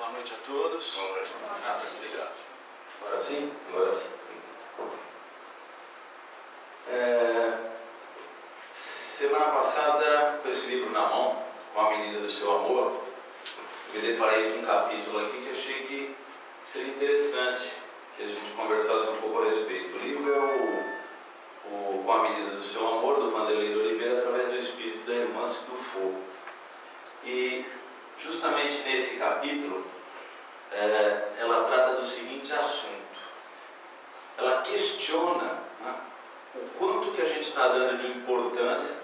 Boa noite a todos. Boa noite. Obrigado. Agora sim? Agora sim. Semana passada, com esse livro na mão, com a Menina do Seu Amor, eu me deparei com um capítulo aqui que achei que seria interessante que a gente conversasse um pouco a respeito. O livro é Com a Menina do Seu Amor, do Vanderlei de Oliveira, através do espírito da irmã Sidufo. E justamente nesse capítulo, ela trata do seguinte assunto. Ela questiona, né, o quanto que a gente está dando de importância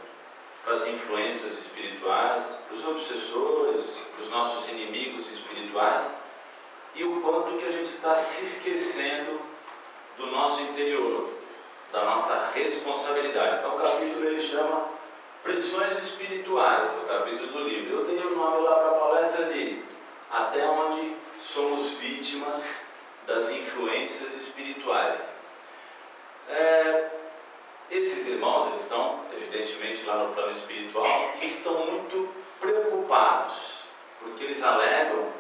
para as influências espirituais, para os obsessores, para os nossos inimigos espirituais, e o quanto que a gente está se esquecendo do nosso interior, da nossa responsabilidade. Então o capítulo ele chama Pressões Espirituais, é o capítulo do livro. Eu dei o nome lá para a palestra de Até Onde Somos Vítimas das Influências Espirituais. Esses irmãos, eles estão evidentemente lá no plano espiritual e estão muito preocupados, porque eles alegam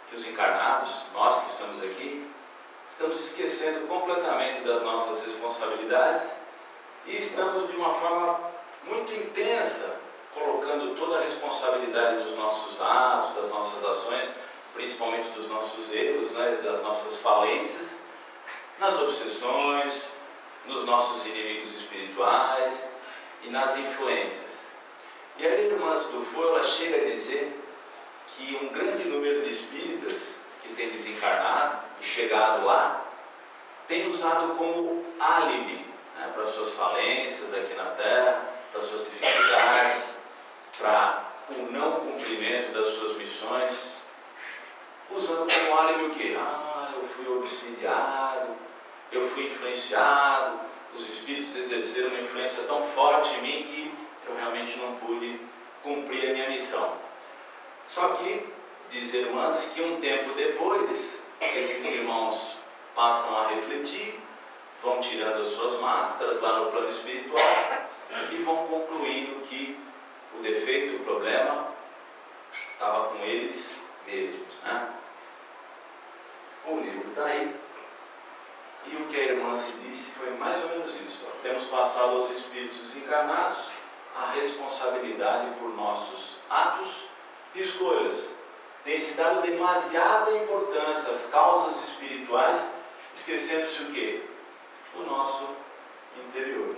que os encarnados, nós que estamos aqui, estamos esquecendo completamente das nossas responsabilidades e estamos de uma forma muito intensa colocando toda a responsabilidade dos nossos atos, das nossas ações, principalmente dos nossos erros, né, das nossas falências, nas obsessões, nos nossos inimigos espirituais e nas influências. E a irmã Sidufo, ela chega a dizer que um grande número de espíritas que tem desencarnado e chegado lá, tem usado como álibi, né, para suas falências aqui na Terra, para suas dificuldades, para o não cumprimento das suas missões, usando como álibi o quê? Eu fui obsidiado, eu fui influenciado, os espíritos exerceram uma influência tão forte em mim que eu realmente não pude cumprir a minha missão. Só que, diz irmãs, que um tempo depois, esses irmãos passam a refletir, vão tirando as suas máscaras lá no plano espiritual e vão concluindo que o defeito, o problema, estava com eles mesmos, né? O livro está aí. E o que a irmã se disse foi mais ou menos isso. Temos passado aos espíritos encarnados a responsabilidade por nossos atos e escolhas. Tem se dado demasiada importância às causas espirituais, esquecendo-se o quê? O nosso interior.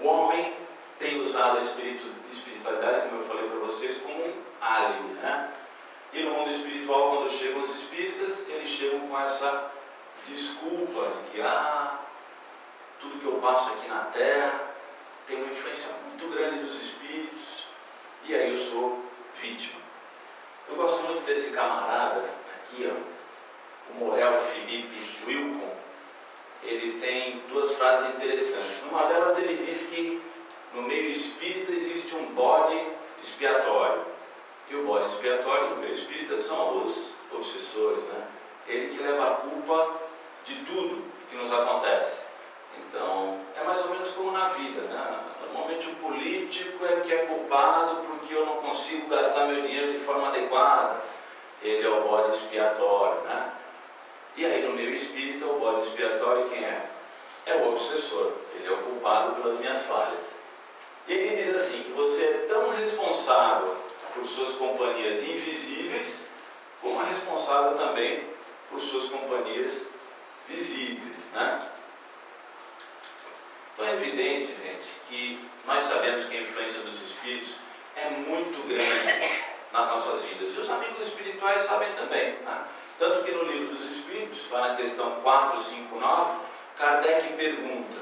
O homem tem usado a espiritualidade, como eu falei para vocês, como um álibi, né? E no mundo espiritual, quando chegam os espíritas, eles chegam com essa desculpa de que tudo que eu passo aqui na Terra tem uma influência muito grande dos espíritos e aí eu sou vítima. Eu gosto muito desse camarada aqui, o Morel Felipe Wilcon. Ele tem duas frases interessantes. Numa delas ele diz que no meio espírita existe um bode expiatório. E o bode expiatório no meio espírita são os obsessores, né? Ele que leva a culpa de tudo que nos acontece. Então, é mais ou menos como na vida, né? Normalmente o político é que é culpado porque eu não consigo gastar meu dinheiro de forma adequada. Ele é o bode expiatório, né? E aí no meio espírita o bode expiatório quem é? É o obsessor. Ele é o culpado pelas minhas falhas. E ele diz assim, que você é tão responsável por suas companhias invisíveis, como é responsável também por suas companhias visíveis, né? Então é evidente, gente, que nós sabemos que a influência dos espíritos é muito grande nas nossas vidas. E os amigos espirituais sabem também, né? Tanto que no livro dos Espíritos, lá na questão 459, Kardec pergunta,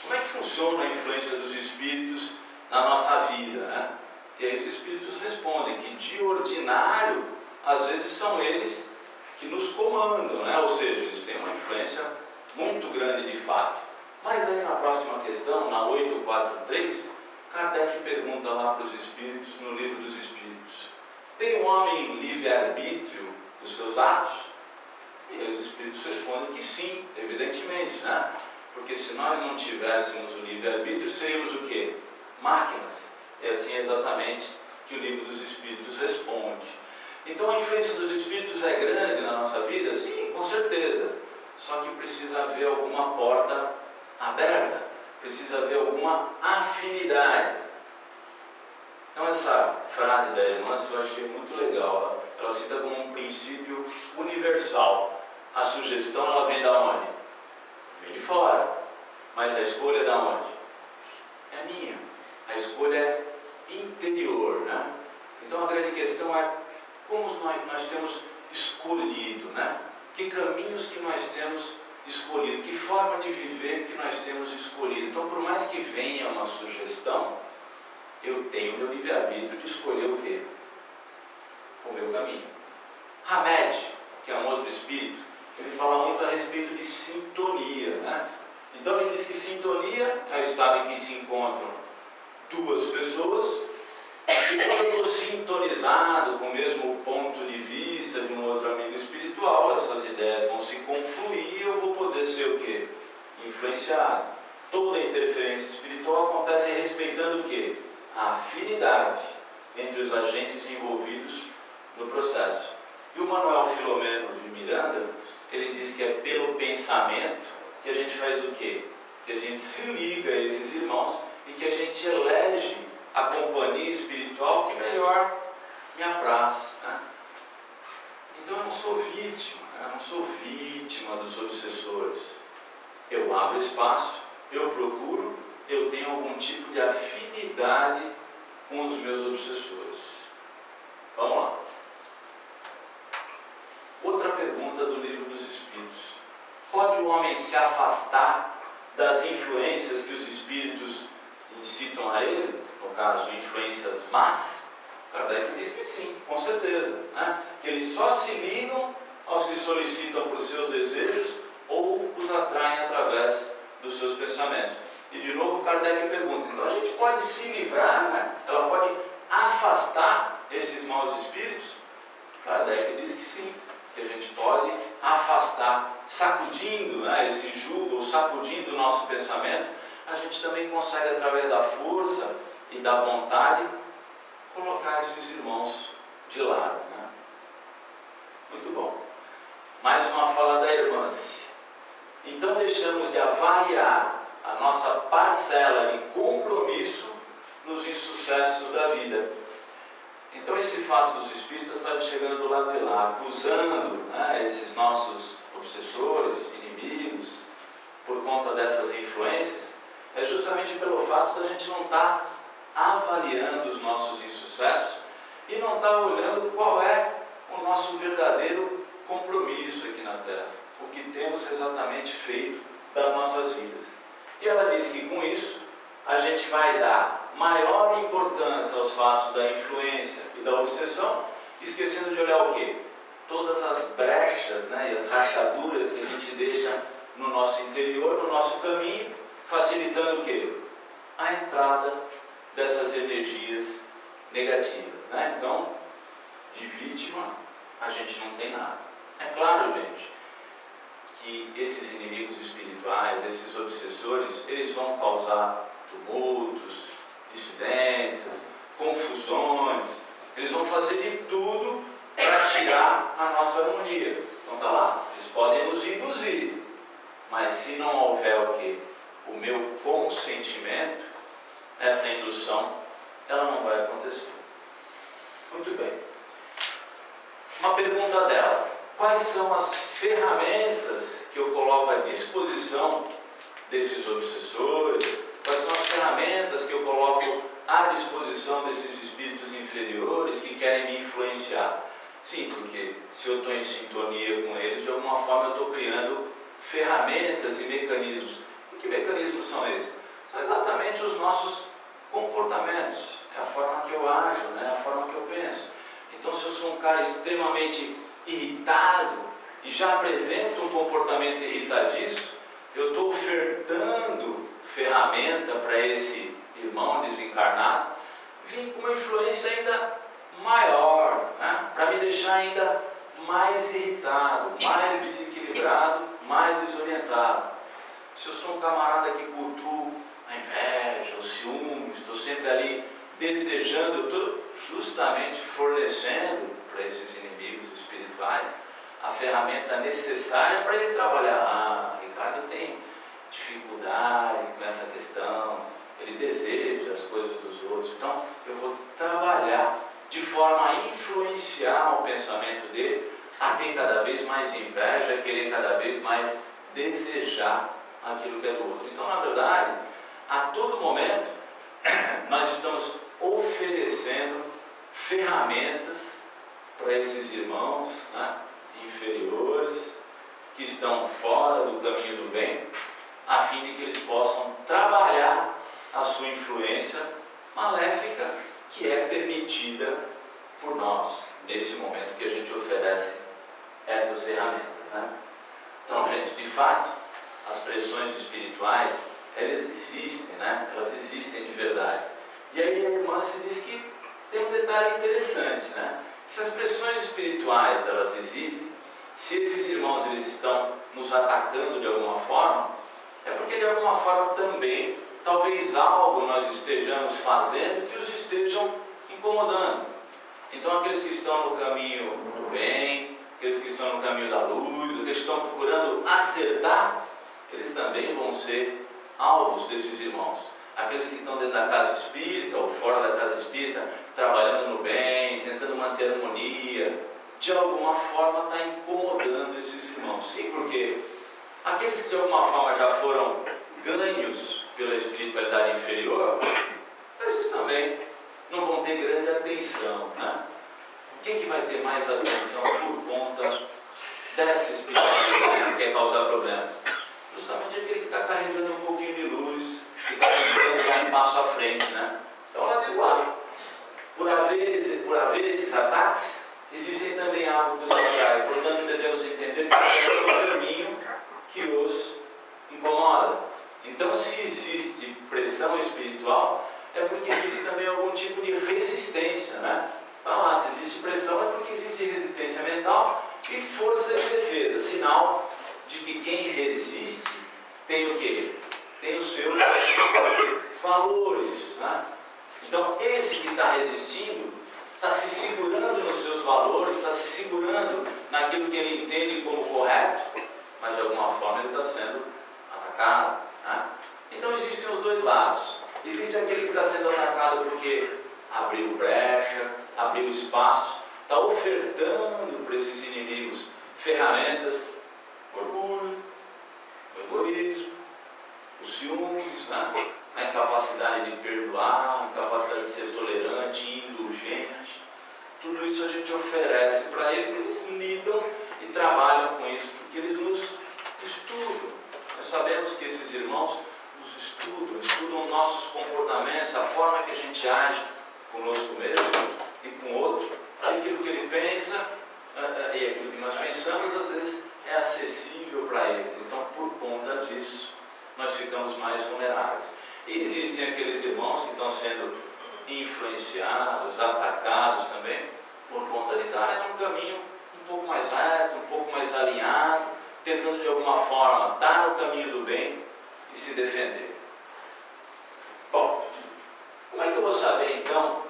como é que funciona a influência dos espíritos na nossa vida, né? E aí os espíritos respondem que de ordinário, às vezes são eles que nos comandam, né? Ou seja, eles têm uma influência muito grande de fato. Mas aí na próxima questão, na 843, Kardec pergunta lá para os espíritos, no livro dos Espíritos, tem o homem livre-arbítrio dos seus atos? E aí os espíritos respondem que sim, evidentemente, né? Porque se nós não tivéssemos o livre-arbítrio, seríamos o quê? Máquinas. É assim exatamente que o livro dos Espíritos responde. Jesus é grande na nossa vida? Sim, com certeza. Só que precisa haver alguma porta aberta, precisa haver alguma afinidade. Então essa frase da irmã eu achei muito legal. Ela cita como um princípio universal. A sugestão ela vem da onde? Vem de fora. Mas a escolha é da onde? É minha. A escolha é interior, né? Então a grande questão é como nós temos escolhido, né? Que caminhos que nós temos escolhido, que forma de viver que nós temos escolhido. Então, por mais que venha uma sugestão, eu tenho o meu livre-arbítrio de escolher o quê? O meu caminho. Hamed, que é um outro espírito, ele fala muito a respeito de sintonia, né? Então ele diz que sintonia é o estado em que se encontram duas pessoas, e quando eu estou sintonizado com o mesmo ponto de vista de um outro amigo espiritual, essas ideias vão se confluir e eu vou poder ser o quê? Influenciado. Toda interferência espiritual acontece respeitando o quê? A afinidade entre os agentes envolvidos no processo. E o Manuel Filomeno de Miranda, ele diz que é pelo pensamento que a gente faz o quê? Que a gente se liga a esses irmãos e que a gente elege a companhia espiritual que melhor me apraz, né? Então eu não sou vítima, eu não sou vítima dos obsessores. Eu abro espaço, eu procuro, eu tenho algum tipo de afinidade com os meus obsessores. Vamos lá. Outra pergunta do Livro dos Espíritos. Pode o homem se afastar das influências que os espíritos incitam a ele? No caso, influências más? Kardec diz que sim, com certeza, né? Que eles só se ligam aos que solicitam por seus desejos ou os atraem através dos seus pensamentos. E de novo Kardec pergunta, então a gente pode se livrar, né? Ela pode afastar esses maus espíritos? Kardec diz que sim, que a gente pode afastar, sacudindo, né, esse jugo, ou sacudindo o nosso pensamento, a gente também consegue, através da força e da vontade, colocar esses irmãos de lado, né? Muito bom. Mais uma fala da irmã. Então deixamos de avaliar a nossa parcela de compromisso nos insucessos da vida. Então esse fato dos espíritas estarem chegando do lado de lá, acusando, né, esses nossos obsessores, inimigos, por conta dessas influências, é justamente pelo fato da gente não estar avaliando os nossos insucessos e não estar olhando qual é o nosso verdadeiro compromisso aqui na Terra, o que temos exatamente feito das nossas vidas. E ela diz que com isso a gente vai dar maior importância aos fatos da influência e da obsessão, esquecendo de olhar o quê? Todas as brechas, né, e as rachaduras que a gente deixa no nosso interior, no nosso caminho, facilitando o quê? A entrada dessas energias negativas, né? Então, de vítima, a gente não tem nada. É claro, gente, que esses inimigos espirituais, esses obsessores, eles vão causar tumultos, incidências, confusões, eles vão fazer de tudo para tirar a nossa harmonia. Então tá lá, eles podem nos induzir, mas se não houver o quê? O meu consentimento, essa indução, ela não vai acontecer. Muito bem. Uma pergunta dela: quais são as ferramentas que eu coloco à disposição desses obsessores? Quais são as ferramentas que eu coloco à disposição desses espíritos inferiores que querem me influenciar? Sim, porque se eu estou em sintonia com eles, de alguma forma eu estou criando ferramentas e mecanismos. E que mecanismos são esses? São exatamente os nossos comportamentos, é a forma que eu ajo, né? É a forma que eu penso. Então, se eu sou um cara extremamente irritado e já apresento um comportamento irritadiço, eu estou ofertando ferramenta para esse irmão desencarnado vir com uma influência ainda maior, né? Para me deixar ainda mais irritado, mais desequilibrado, mais desorientado. Se eu sou um camarada que cultuo a inveja, o ciúme, estou sempre ali desejando, eu estou justamente fornecendo para esses inimigos espirituais ferramenta necessária para ele trabalhar. Ah, Ricardo tem dificuldade com essa questão, ele deseja as coisas dos outros, então eu vou trabalhar de forma a influenciar o pensamento dele a ter cada vez mais inveja, a querer cada vez mais desejar aquilo que é do outro. Então, na verdade, a todo momento nós estamos oferecendo ferramentas para esses irmãos, né, inferiores, que estão fora do caminho do bem, a fim de que eles possam trabalhar a sua influência maléfica, que é permitida por nós, nesse momento que a gente oferece essas ferramentas, né? Então, gente, de fato, as pressões espirituais, elas existem, né? Elas existem de verdade. E aí a irmã se diz que tem um detalhe interessante, né? Se as pressões espirituais, elas existem, se esses irmãos eles estão nos atacando de alguma forma, é porque de alguma forma também, talvez algo nós estejamos fazendo que os estejam incomodando. Então aqueles que estão no caminho do bem, aqueles que estão no caminho da luz, aqueles que estão procurando acertar, eles também vão ser alvos desses irmãos. Aqueles que estão dentro da casa espírita ou fora da casa espírita, trabalhando no bem, tentando manter a harmonia, de alguma forma está incomodando esses irmãos. Sim, porque aqueles que de alguma forma já foram ganhos pela espiritualidade inferior, esses também não vão ter grande atenção, né? Quem que vai ter mais atenção por conta dessa espiritualidade que quer causar problemas? Justamente aquele que está carregando um pouquinho de luz, que está tentando dar um passo à frente, né? Então ela diz lá, por haver esses ataques, existem também hábitos contrários, portanto devemos entender que é o caminho que os incomoda. Então, se existe pressão espiritual, é porque existe também algum tipo de resistência, né? Vamos lá, se existe pressão é porque existe resistência mental e força de defesa, sinal de que quem resiste tem o quê? Tem os seus valores, né? Então, esse que está resistindo está se segurando nos seus valores, está se segurando naquilo que ele entende como correto, mas de alguma forma ele está sendo atacado, né? Então existem os dois lados. Existe aquele que está sendo atacado porque abriu brecha, abriu espaço, está ofertando para esses inimigos ferramentas, orgulho, egoísmo, os ciúmes, né? A incapacidade de perdoar, a incapacidade de ser tolerante, indulgente. Tudo isso a gente oferece para eles, eles lidam e trabalham com isso, porque eles nos estudam. Nós sabemos que esses irmãos nos estudam nossos comportamentos, a forma que a gente age conosco mesmo e com o outro, aquilo que ele pensa e aquilo que nós pensamos, às vezes é acessível para eles. Então, por conta disso, nós ficamos mais vulneráveis. E existem aqueles irmãos que estão sendo influenciados, atacados também, por conta de estarem num caminho um pouco mais reto, um pouco mais alinhado, tentando de alguma forma estar no caminho do bem e se defender. Bom, como é que eu vou saber então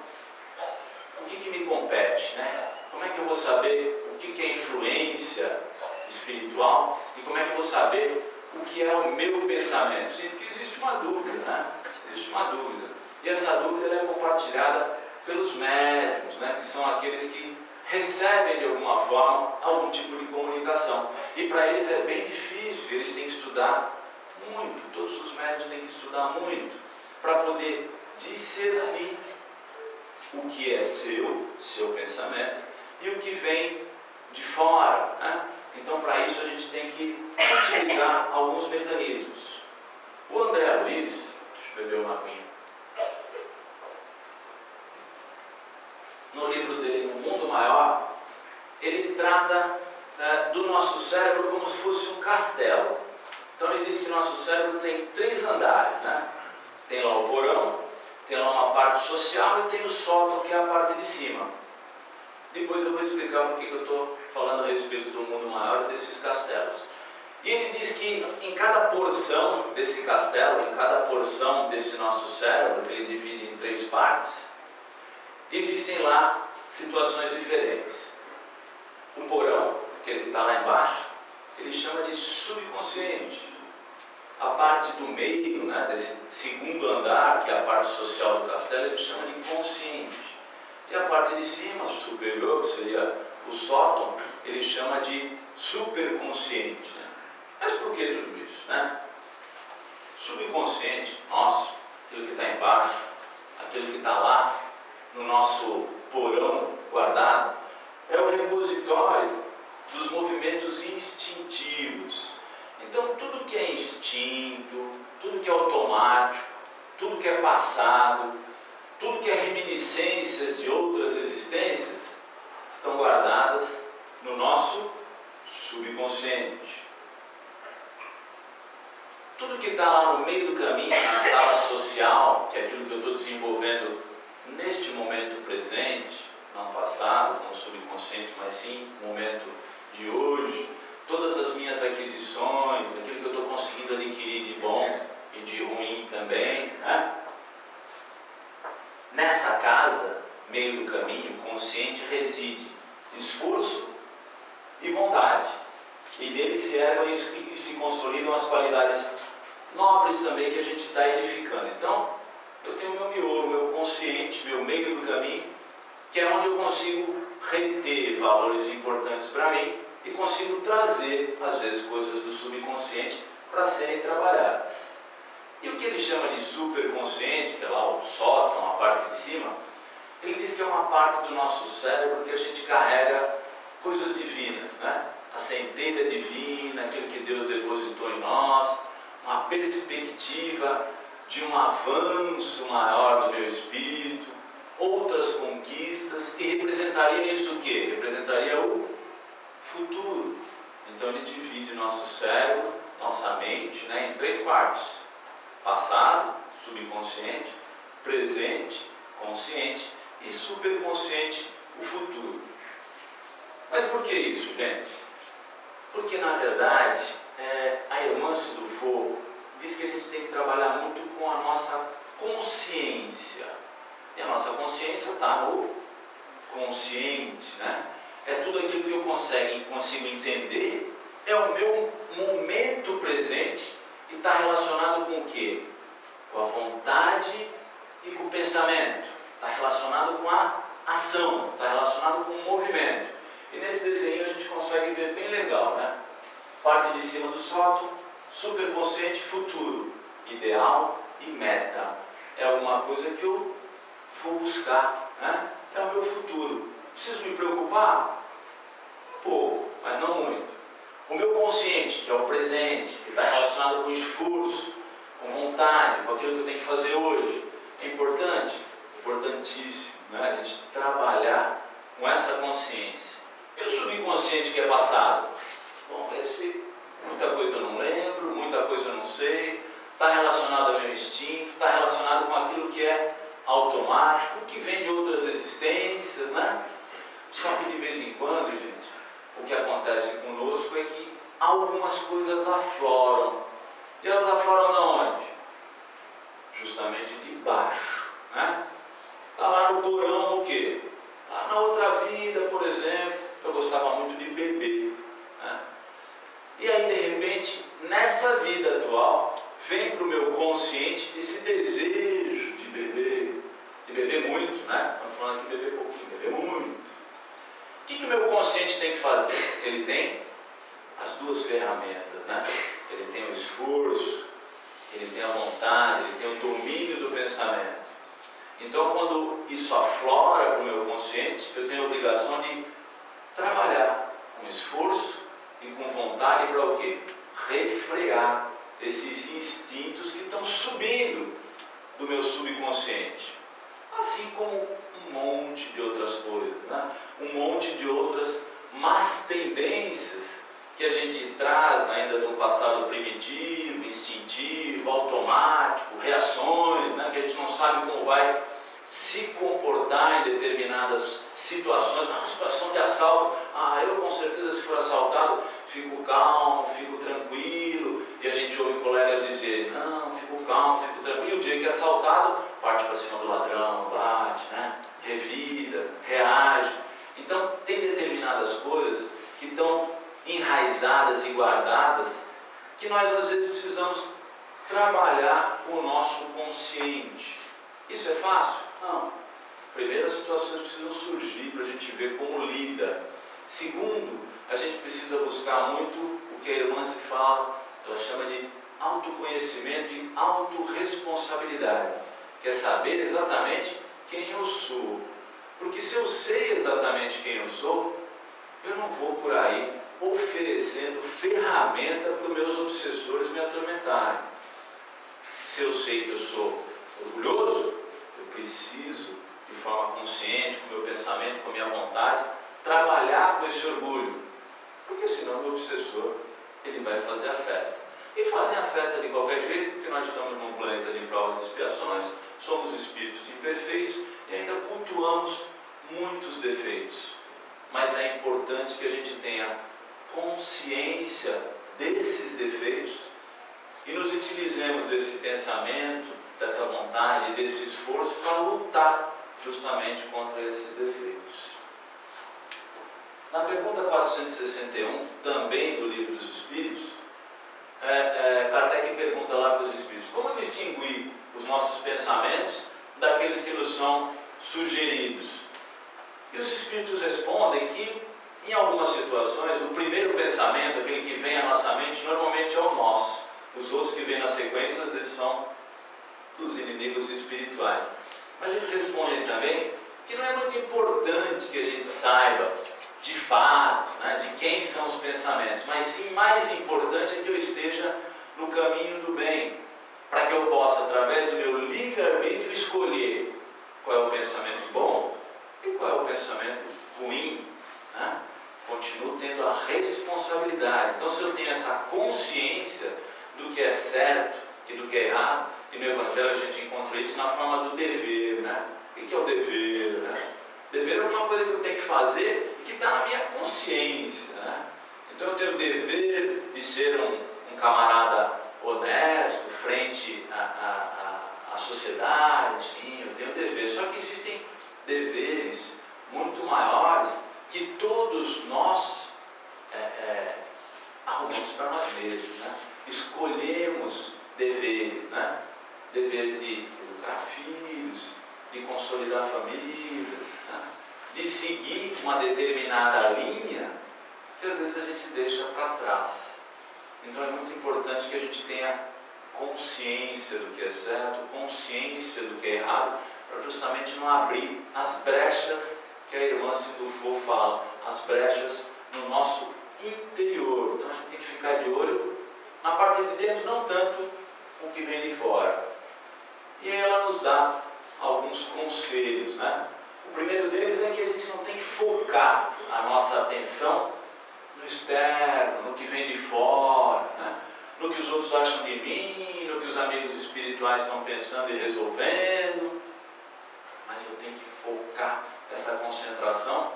o que me compete, né? Como é que eu vou saber o que é influência espiritual e como é que eu vou saber o que é o meu pensamento? Sim, porque existe uma dúvida, né? Existe uma dúvida. E essa dúvida ela é compartilhada pelos médiuns, né? Que são aqueles que recebem de alguma forma algum tipo de comunicação. E para eles é bem difícil, eles têm que estudar muito, todos os médiuns têm que estudar muito para poder discernir o que é seu pensamento e o que vem de fora, né? Então, para isso, a gente tem que utilizar alguns mecanismos. O André Luiz, deixa eu beber uma aguinha. No livro dele, No Mundo Maior, ele trata do nosso cérebro como se fosse um castelo. Então, ele diz que nosso cérebro tem 3 andares, né? Tem lá o porão, tem lá uma parte social e tem o sótão, que é a parte de cima. Depois eu vou explicar por que eu estou falando a respeito do mundo maior desses castelos. E ele diz que em cada porção desse castelo, em cada porção desse nosso cérebro, que ele divide em 3 partes, existem lá situações diferentes. O porão aquele que está lá embaixo, ele chama de subconsciente. A parte do meio, né, desse segundo andar, que é a parte social do castelo, ele chama de consciente. E a parte de cima, superior, que seria o sótão, ele chama de superconsciente. Né? Mas por que tudo isso? Né? Subconsciente, nosso, aquilo que está embaixo, aquilo que está lá no nosso porão guardado, é o repositório dos movimentos instintivos. Então, tudo que é instinto, tudo que é automático, tudo que é passado, tudo que é reminiscências de outras existências, estão guardadas no nosso subconsciente. Tudo que está lá no meio do caminho, na sala social, que é aquilo que eu estou desenvolvendo neste momento presente, não passado, como subconsciente, mas sim no momento de hoje, todas as minhas aquisições, aquilo que eu estou conseguindo adquirir de bom e de ruim também, né? Nessa casa, meio do caminho, consciente, reside esforço e vontade. E nele se ergam e se consolidam as qualidades nobres também que a gente está edificando. Então, eu tenho meu miolo, meu consciente, meu meio do caminho, que é onde eu consigo reter valores importantes para mim e consigo trazer, às vezes, coisas do subconsciente para serem trabalhadas. E o que ele chama de superconsciente, que é lá o sótão, a parte de cima, ele diz que é uma parte do nosso cérebro que a gente carrega coisas divinas, né? A centelha divina, aquilo que Deus depositou em nós, uma perspectiva de um avanço maior do meu espírito, outras conquistas, e representaria isso o quê? Representaria o futuro. Então ele divide nosso cérebro, nossa mente, né, em três partes: passado, subconsciente, presente, consciente, e superconsciente, o futuro. Mas por que isso, gente? Porque na verdade, a irmã Sidufo diz que a gente tem que trabalhar muito com a nossa consciência. E a nossa consciência está no consciente, né? É tudo aquilo que eu consigo entender, é o meu momento presente e está relacionado com o quê? Com a vontade e com o pensamento. Está relacionado com a ação, está relacionado com o movimento. E nesse desenho a gente consegue ver bem legal, né? Parte de cima do sótão, superconsciente, futuro, ideal e meta. É alguma coisa que eu vou buscar, né? É o meu futuro. Preciso me preocupar? Um pouco, mas não muito. O meu consciente, que é o presente, que está relacionado com esforço, com vontade, com aquilo que eu tenho que fazer hoje, é importante? Importantíssimo, né? A gente trabalhar com essa consciência. E o subconsciente, que é passado? Bom, muita coisa eu não lembro, muita coisa eu não sei, está relacionado ao meu instinto, está relacionado com aquilo que é automático, que vem de outras existências, né? Só que de vez em quando, gente, o que acontece conosco é que algumas coisas afloram. E elas afloram de onde? Justamente de baixo, né? Está lá no porão o quê? Lá na outra vida, por exemplo, eu gostava muito de beber, né? E aí, de repente, nessa vida atual, vem para o meu consciente esse desejo de beber muito, né? Estamos falando aqui de beber pouquinho, beber muito. O que o meu consciente tem que fazer? Ele tem as duas ferramentas, né? Ele tem o esforço, ele tem a vontade, ele tem o domínio do pensamento. Então, quando isso aflora para o meu consciente, eu tenho a obrigação de trabalhar com esforço e com vontade para o quê? Refrear esses instintos que estão subindo do meu subconsciente. Assim como um monte de outras coisas, né? Um monte de outras más tendências que a gente traz ainda do passado primitivo, instintivo, automático, reações, né? Que a gente não sabe como vai se comportar em determinadas situações. Uma situação de assalto, eu com certeza, se for assaltado, fico calmo, fico tranquilo, e a gente ouve colegas dizerem, não, fico calmo, fico tranquilo, e o dia que é assaltado, parte para cima do ladrão, bate, né? Revida, reage. Então tem determinadas coisas que que estão enraizadas e guardadas, que nós às vezes precisamos trabalhar o nosso consciente. Isso é fácil? Não. Primeiro, as situações precisam surgir para a gente ver como lida. Segundo, a gente precisa buscar muito o que a irmã se fala, ela chama de autoconhecimento e autorresponsabilidade, que é saber exatamente quem eu sou. Porque se eu sei exatamente quem eu sou, eu não vou por aí oferecendo ferramenta para os meus obsessores me atormentarem. Se eu sei que eu sou orgulhoso, eu preciso, de forma consciente, com o meu pensamento, com a minha vontade, trabalhar com esse orgulho. Porque senão o meu obsessor, ele vai fazer a festa. E fazem a festa de qualquer jeito, porque nós estamos num planeta de provas e expiações, somos espíritos imperfeitos e ainda cultuamos muitos defeitos. Mas é importante que a gente tenha consciência desses defeitos e nos utilizemos desse pensamento, dessa vontade, desse esforço para lutar justamente contra esses defeitos. Na pergunta 461, também do Livro dos Espíritos, Kardec pergunta lá para os Espíritos: como distinguir os nossos pensamentos daqueles que nos são sugeridos? E os Espíritos respondem que, em algumas situações, o primeiro pensamento, aquele que vem à nossa mente, normalmente é o nosso. Os outros que vêm na sequência, às vezes, são dos inimigos espirituais. Mas eles respondem também que não é muito importante que a gente saiba de fato, né, de quem são os pensamentos, mas sim, mais importante é que eu esteja no caminho do bem, para que eu possa, através do meu livre-arbítrio, escolher qual é o pensamento bom e qual é o pensamento ruim, né? Continuo tendo a responsabilidade. Então, se eu tenho essa consciência do que é certo e do que é errado, e no Evangelho a gente encontra isso na forma do dever, né? O que é o dever, né? Dever é uma coisa que eu tenho que fazer e que está na minha consciência, né? Então eu tenho o dever de ser um camarada honesto frente à sociedade, sim, eu tenho o dever. Só que existem deveres muito maiores que todos nós arrumamos para nós mesmos, né? Escolhemos deveres, né? Deveres de educar filhos, de consolidar famílias, né? De seguir uma determinada linha que às vezes a gente deixa para trás. Então é muito importante que a gente tenha consciência do que é certo, consciência do que é errado, para justamente não abrir as brechas que a irmã Sindufo fala, as brechas no nosso interior. Então a gente tem que ficar de olho na parte de dentro, não tanto o que vem de fora. E ela nos dá alguns conselhos, né? O primeiro deles é que a gente não tem que focar a nossa atenção no externo, no que vem de fora, né? No que os outros acham de mim, no que os amigos espirituais estão pensando e resolvendo. Mas eu tenho que focar essa concentração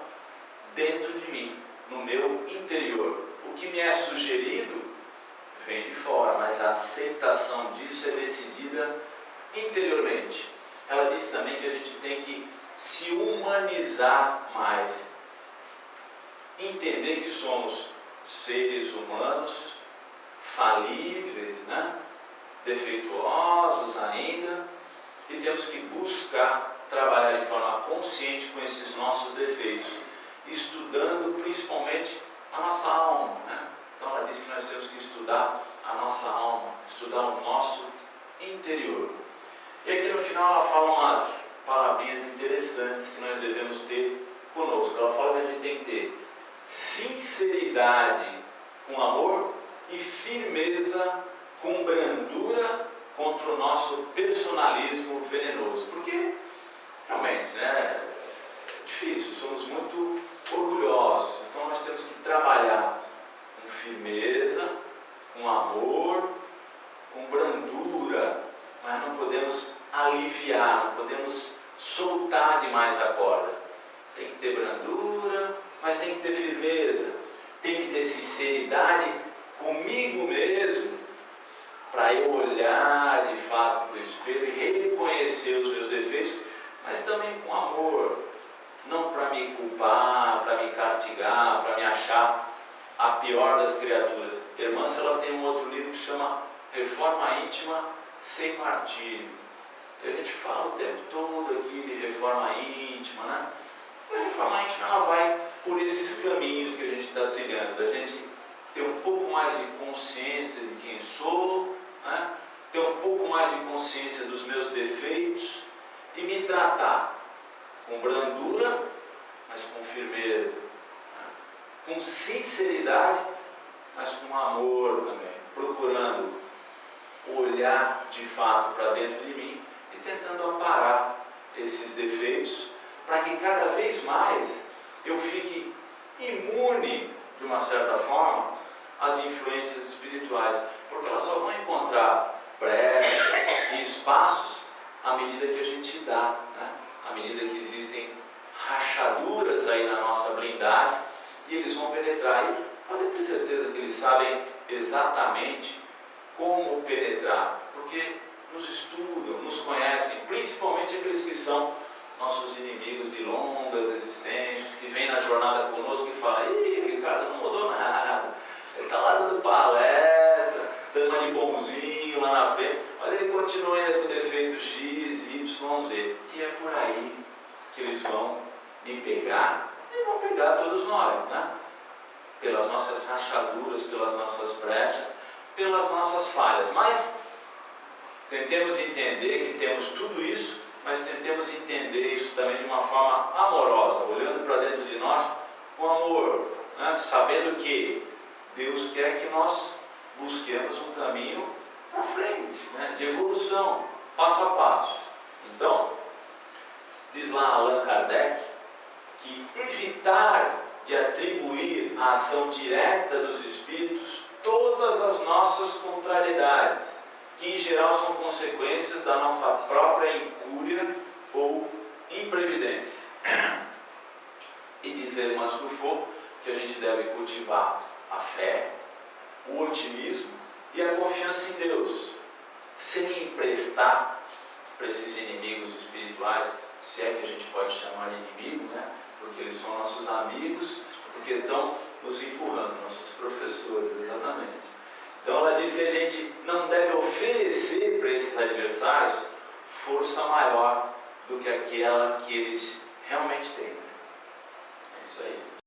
dentro de mim, no meu interior. O que me é sugerido vem de fora, mas a aceitação disso é decidida interiormente. Ela diz também que a gente tem que se humanizar mais, entender que somos seres humanos, falíveis, né? Defeituosos ainda, e temos que buscar trabalhar de forma consciente com esses nossos defeitos, estudando principalmente a nossa alma, né? Então ela diz que nós temos que estudar a nossa alma, estudar o nosso interior. E aqui no final ela fala umas palavrinhas interessantes que nós devemos ter conosco. Ela fala que a gente tem que ter sinceridade com amor e firmeza com brandura contra o nosso personalismo venenoso. Porque realmente, né, é difícil, somos muito orgulhosos. Então nós temos que trabalhar com firmeza, com amor, com brandura, mas não podemos aliviar, não podemos soltar demais a corda. Tem que ter brandura, mas tem que ter firmeza, tem que ter sinceridade comigo mesmo, para eu olhar de fato para o espelho e reconhecer os meus defeitos, mas também com amor, não para me culpar, para me castigar, para me achar a pior das criaturas. Irmã, ela tem um outro livro que chama Reforma Íntima Sem Martírio. E a gente fala o tempo todo aqui de reforma íntima, né? E a reforma íntima, ela vai por esses caminhos que a gente está trilhando, da gente ter um pouco mais de consciência de quem sou, né? Ter um pouco mais de consciência dos meus defeitos e me tratar com brandura, mas com firmeza, né? Com sinceridade, mas com amor também, procurando olhar de fato para dentro de mim e tentando aparar esses defeitos, para que cada vez mais eu fique imune, de uma certa forma, às influências espirituais, porque elas só vão encontrar brechas e espaços à medida que a gente dá, né? À medida que existem rachaduras aí na nossa blindagem, e eles vão penetrar. E podem ter certeza que eles sabem exatamente como penetrar, porque nos estudam, nos conhecem, principalmente aqueles que são nossos inimigos de longas existências, que vêm na jornada conosco e falam: ih, Ricardo não mudou nada, ele está lá dando palestra, dando uma de bonzinho lá na frente, mas ele continua ainda com defeito X, Y, Z. E é por aí que eles vão me pegar, e vão pegar todos nós, né? Pelas nossas rachaduras, pelas nossas brechas, pelas nossas falhas. Mas tentemos entender que temos tudo isso, mas tentemos entender isso também de uma forma amorosa, olhando para dentro de nós com amor, né? Sabendo que Deus quer que nós busquemos um caminho para frente, né? De evolução, passo a passo. Então, diz lá Allan Kardec que evitar de atribuir à ação direta dos espíritos todas as nossas contrariedades, que em geral são consequências da nossa própria incúria ou imprevidência. E diz a irmã Truffaut que a gente deve cultivar a fé, o otimismo e a confiança em Deus, sem emprestar para esses inimigos espirituais, se é que a gente pode chamar de inimigo, né? Porque eles são nossos amigos, porque estão nos empurrando, nossos professores, exatamente. Então ela diz que a gente não deve oferecer para esses adversários força maior do que aquela que eles realmente têm. É isso aí.